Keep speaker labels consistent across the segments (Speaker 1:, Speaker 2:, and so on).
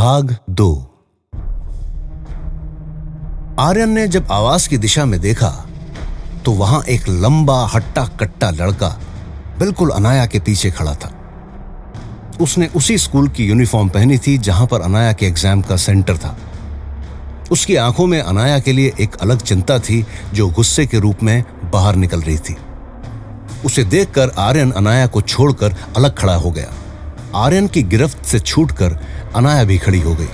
Speaker 1: भाग 2। आर्यन ने जब आवाज की दिशा में देखा तो वहां एक लंबा हट्टा कट्टा लड़का बिल्कुल अनाया के पीछे खड़ा था। उसने उसी स्कूल की यूनिफॉर्म पहनी थी जहां पर अनाया के एग्जाम का सेंटर था। उसकी आंखों में अनाया के लिए एक अलग चिंता थी जो गुस्से के रूप में बाहर निकल रही थी। उसे देखकर आर्यन अनाया को छोड़कर अलग खड़ा हो गया। आर्यन की गिरफ्त से छूटकर अनाया भी खड़ी हो गई।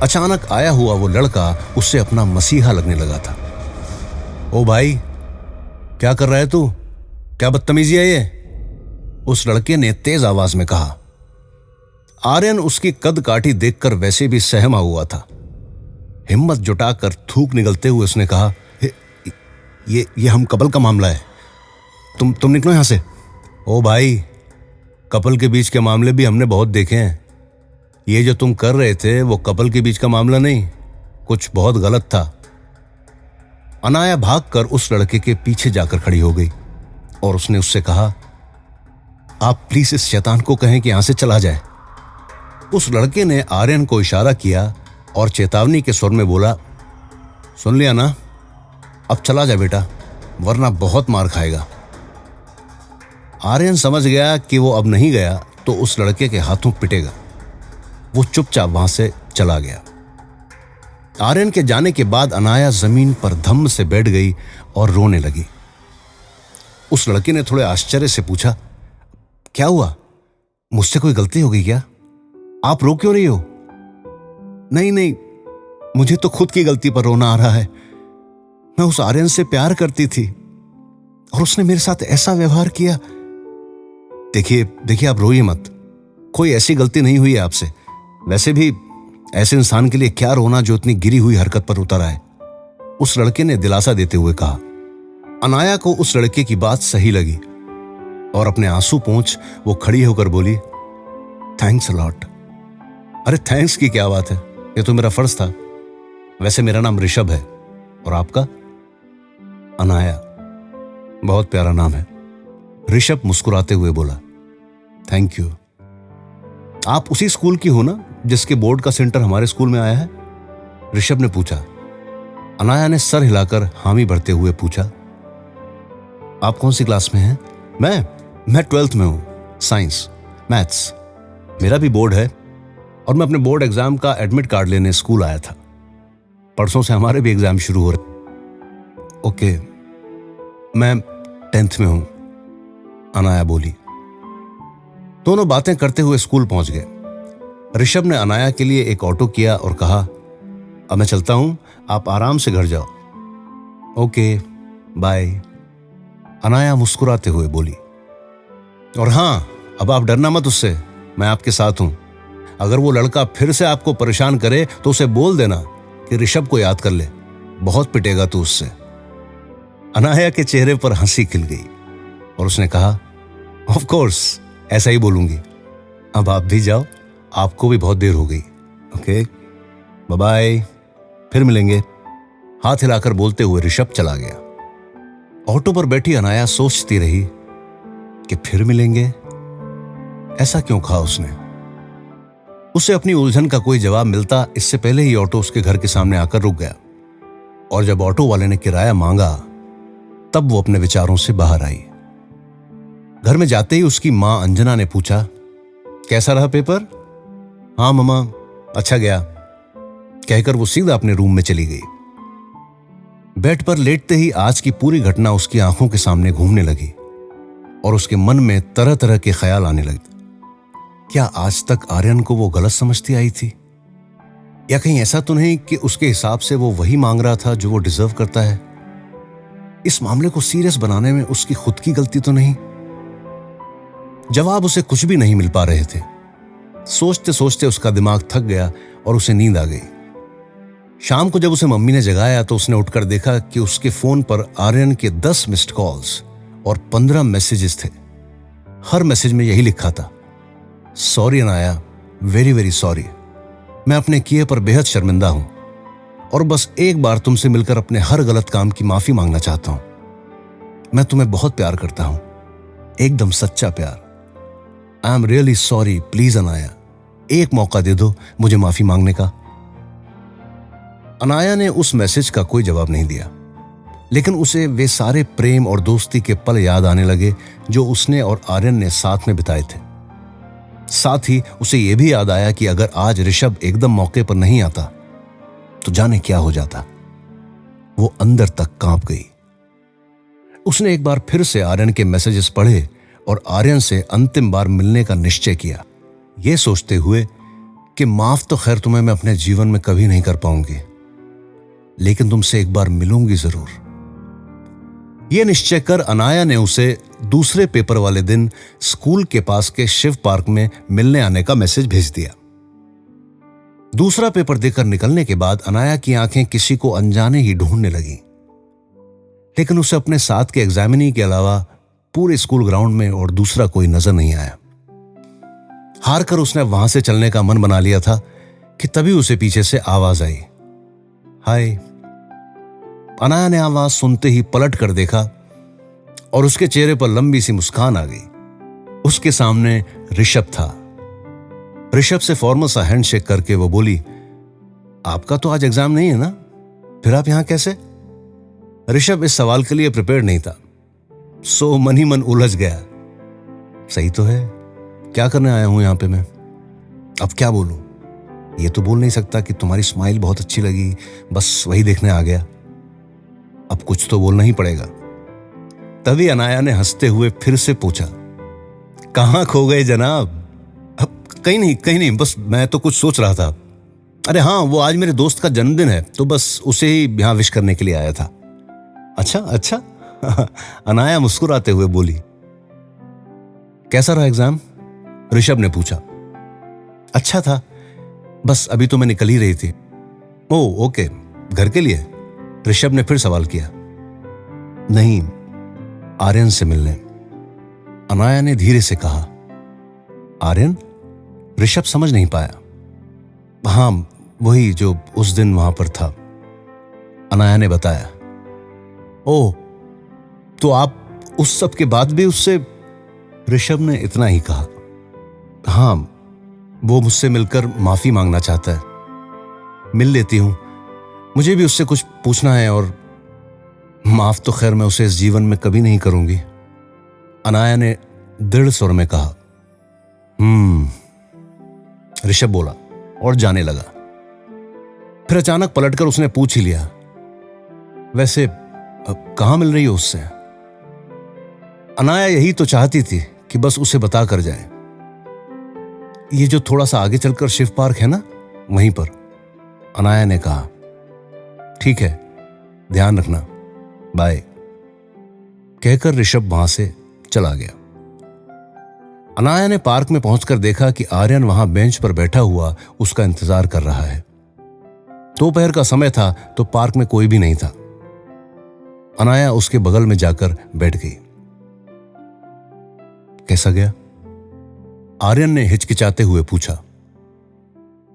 Speaker 1: अचानक आया हुआ वो लड़का उससे अपना मसीहा लगने लगा था। ओ भाई, क्या कर रहा है तू? क्या बदतमीजी है ये? उस लड़के ने तेज आवाज में कहा। आर्यन उसकी कद काठी देखकर वैसे भी सहमा हुआ था। हिम्मत जुटाकर थूक निगलते हुए उसने कहा, ये हम कपल का मामला है, तुम निकलो यहां से। ओ भाई, कपल के बीच के मामले भी हमने बहुत देखे हैं। ये जो तुम कर रहे थे वो कपल के बीच का मामला नहीं, कुछ बहुत गलत था। अनाया भागकर उस लड़के के पीछे जाकर खड़ी हो गई और उसने उससे कहा, आप प्लीज इस शैतान को कहें कि यहां से चला जाए। उस लड़के ने आर्यन को इशारा किया और चेतावनी के स्वर में बोला, सुन लिया ना, अब चला जा बेटा, वरना बहुत मार खाएगा। आर्यन समझ गया कि वो अब नहीं गया तो उस लड़के के हाथों पिटेगा। वो चुपचाप वहां से चला गया। आर्यन के जाने के बाद अनाया जमीन पर धम्म से बैठ गई और रोने लगी। उस लड़के ने थोड़े आश्चर्य से पूछा, क्या हुआ? मुझसे कोई गलती हो गई क्या? आप रो क्यों रही हो? नहीं, मुझे तो खुद की गलती पर रोना आ रहा है। मैं उस आर्यन से प्यार करती थी और उसने मेरे साथ ऐसा व्यवहार किया। देखिए आप रोइए मत, कोई ऐसी गलती नहीं हुई है आपसे। वैसे भी ऐसे इंसान के लिए क्या रोना जो इतनी गिरी हुई हरकत पर उतर आए, उस लड़के ने दिलासा देते हुए कहा। अनाया को उस लड़के की बात सही लगी और अपने आंसू पोंछ वो खड़ी होकर बोली, थैंक्स अ लॉट। अरे थैंक्स की क्या बात है, ये तो मेरा फर्ज था। वैसे मेरा नाम ऋषभ है और आपका? अनाया, बहुत प्यारा नाम है। ऋषभ मुस्कुराते हुए बोला, थैंक यू। आप उसी स्कूल की हो ना जिसके बोर्ड का सेंटर हमारे स्कूल में आया है? ऋषभ ने पूछा। अनाया ने सर हिलाकर हामी भरते हुए पूछा, आप कौन सी क्लास में हैं? मैं 12th में हूं, साइंस मैथ्स। मेरा भी बोर्ड है और मैं अपने बोर्ड एग्जाम का एडमिट कार्ड लेने स्कूल आया था। परसों से हमारे भी एग्जाम शुरू हो रहे। ओके, मैं 10th में हूं, अनाया बोली। दोनों बातें करते हुए स्कूल पहुंच गए। ऋषभ ने अनाया के लिए एक ऑटो किया और कहा, अब मैं चलता हूं, आप आराम से घर जाओ। ओके, बाय, अनाया मुस्कुराते हुए बोली। और हां, अब आप डरना मत उससे, मैं आपके साथ हूं। अगर वो लड़का फिर से आपको परेशान करे तो उसे बोल देना कि ऋषभ को याद कर ले, बहुत पिटेगा तू उससे। अनाया के चेहरे पर हंसी खिल गई और उसने कहा, ऑफ कोर्स, ऐसा ही बोलूंगी। अब आप भी जाओ, आपको भी बहुत देर हो गई। ओके, बाय बाय, फिर मिलेंगे। हाथ हिलाकर बोलते हुए ऋषभ चला गया। ऑटो पर बैठी अनाया सोचती रही कि फिर मिलेंगे, ऐसा क्यों कहा उसने? उसे अपनी उलझन का कोई जवाब मिलता इससे पहले ही ऑटो उसके घर के सामने आकर रुक गया और जब ऑटो वाले ने किराया मांगा तब वो अपने विचारों से बाहर आई। घर में जाते ही उसकी मां अंजना ने पूछा, कैसा रहा पेपर? हाँ मम्मा, अच्छा गया, कहकर वो सीधा अपने रूम में चली गई। बेड पर लेटते ही आज की पूरी घटना उसकी आंखों के सामने घूमने लगी और उसके मन में तरह तरह के ख्याल आने लगे। क्या आज तक आर्यन को वो गलत समझती आई थी? या कहीं ऐसा तो नहीं कि उसके हिसाब से वो वही मांग रहा था जो वो डिजर्व करता है? इस मामले को सीरियस बनाने में उसकी खुद की गलती तो नहीं? जवाब उसे कुछ भी नहीं मिल पा रहे थे। सोचते सोचते उसका दिमाग थक गया और उसे नींद आ गई। शाम को जब उसे मम्मी ने जगाया तो उसने उठकर देखा कि उसके फोन पर आर्यन के 10 मिस्ड कॉल्स और 15 मैसेजेस थे। हर मैसेज में यही लिखा था, sorry Anaya, very very sorry, मैं अपने किए पर बेहद शर्मिंदा हूं और बस एक बार तुमसे मिलकर अपने हर गलत काम की माफी मांगना चाहता हूं। मैं तुम्हें बहुत प्यार करता हूं, एकदम सच्चा प्यार। I am really sorry, please Anaya, एक मौका दे दो मुझे माफी मांगने का। अनाया ने उस मैसेज का कोई जवाब नहीं दिया, लेकिन उसे वे सारे प्रेम और दोस्ती के पल याद आने लगे जो उसने और आर्यन ने साथ में बिताए थे। साथ ही उसे यह भी याद आया कि अगर आज ऋषभ एकदम मौके पर नहीं आता तो जाने क्या हो जाता। वो अंदर तक कांप गई। उसने एक बार फिर से आर्यन के मैसेजेस पढ़े और आर्यन से अंतिम बार मिलने का निश्चय किया, यह सोचते हुए कि माफ तो खैर तुम्हें मैं अपने जीवन में कभी नहीं कर पाऊंगी, लेकिन तुमसे एक बार मिलूंगी जरूर। यह निश्चय कर अनाया ने उसे दूसरे पेपर वाले दिन स्कूल के पास के शिव पार्क में मिलने आने का मैसेज भेज दिया। दूसरा पेपर देकर निकलने के बाद अनाया की आंखें किसी को अनजाने ही ढूंढने लगी, लेकिन उसे अपने साथ के एग्जामिनी के अलावा पूरे स्कूल ग्राउंड में और दूसरा कोई नजर नहीं आया। हार कर उसने वहां से चलने का मन बना लिया था कि तभी उसे पीछे से आवाज आई, हाय। अनाया ने आवाज सुनते ही पलट कर देखा और उसके चेहरे पर लंबी सी मुस्कान आ गई। उसके सामने ऋषभ था। ऋषभ से फॉर्मल सा हैंडशेक करके वो बोली, आपका तो आज एग्जाम नहीं है ना, फिर आप यहां कैसे? ऋषभ इस सवाल के लिए प्रिपेयर्ड नहीं था, सो मन ही मन उलझ गया। सही तो है, क्या करने आया हूं यहां पे मैं? अब क्या बोलूं? ये तो बोल नहीं सकता कि तुम्हारी स्माइल बहुत अच्छी लगी, बस वही देखने आ गया। अब कुछ तो बोलना ही पड़ेगा। तभी अनाया ने हंसते हुए फिर से पूछा, कहां खो गए जनाब? अब कहीं नहीं, बस मैं तो कुछ सोच रहा था। अरे हाँ, वो आज मेरे दोस्त का जन्मदिन है, तो बस उसे ही यहां विश करने के लिए आया था। अच्छा अनाया मुस्कुराते हुए बोली। कैसा रहा एग्जाम? ऋषभ ने पूछा। अच्छा था, बस अभी तो मैं निकल ही रही थी। ओह ओके, घर के लिए? ऋषभ ने फिर सवाल किया। नहीं, आर्यन से मिलने, अनाया ने धीरे से कहा। आर्यन? ऋषभ समझ नहीं पाया। हां, वही जो उस दिन वहां पर था, अनाया ने बताया। ओह, तो आप उस सब के बाद भी उससे? ऋषभ ने इतना ही कहा। हां, वो मुझसे मिलकर माफी मांगना चाहता है। मिल लेती हूं, मुझे भी उससे कुछ पूछना है, और माफ तो खैर मैं उसे इस जीवन में कभी नहीं करूंगी, अनाया ने दृढ़ स्वर में कहा। ऋषभ बोला और जाने लगा। फिर अचानक पलटकर उसने पूछ ही लिया, वैसे कहां मिल रही हो उससे? अनाया यही तो चाहती थी कि बस उसे बता कर जाए। ये जो थोड़ा सा आगे चलकर शिव पार्क है ना, वहीं पर, अनाया ने कहा। ठीक है, ध्यान रखना, बाय, कहकर ऋषभ वहां से चला गया। अनाया ने पार्क में पहुंचकर देखा कि आर्यन वहां बेंच पर बैठा हुआ उसका इंतजार कर रहा है। दोपहर का समय था तो पार्क में कोई भी नहीं था। अनाया उसके बगल में जाकर बैठ गई। कैसा गया? आर्यन ने हिचकिचाते हुए पूछा।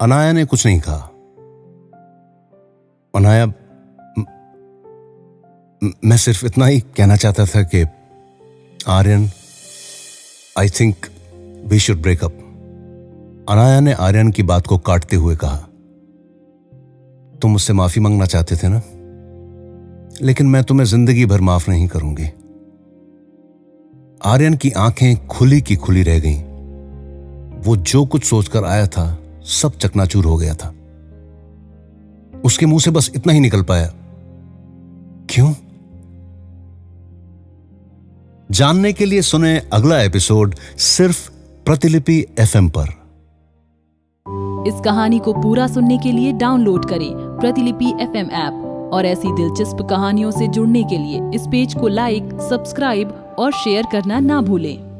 Speaker 1: अनाया ने कुछ नहीं कहा। अनाया, मैं सिर्फ इतना ही कहना चाहता था कि Aryan, I think we should break up. Anaya ने आर्यन की बात को काटते हुए कहा। तुम मुझसे माफी मांगना चाहते थे ना, लेकिन मैं तुम्हें जिंदगी भर माफ नहीं करूंगी। आर्यन की आंखें खुली की खुली रह गईं। वो जो कुछ सोचकर आया था सब चकनाचूर हो गया था। उसके मुंह से बस इतना ही निकल पाया, क्यों? जानने के लिए सुने अगला एपिसोड सिर्फ प्रतिलिपि FM पर।
Speaker 2: इस कहानी को पूरा सुनने के लिए डाउनलोड करें प्रतिलिपि FM ऐप, और ऐसी दिलचस्प कहानियों से जुड़ने के लिए इस पेज को लाइक, सब्सक्राइब और शेयर करना ना भूलें।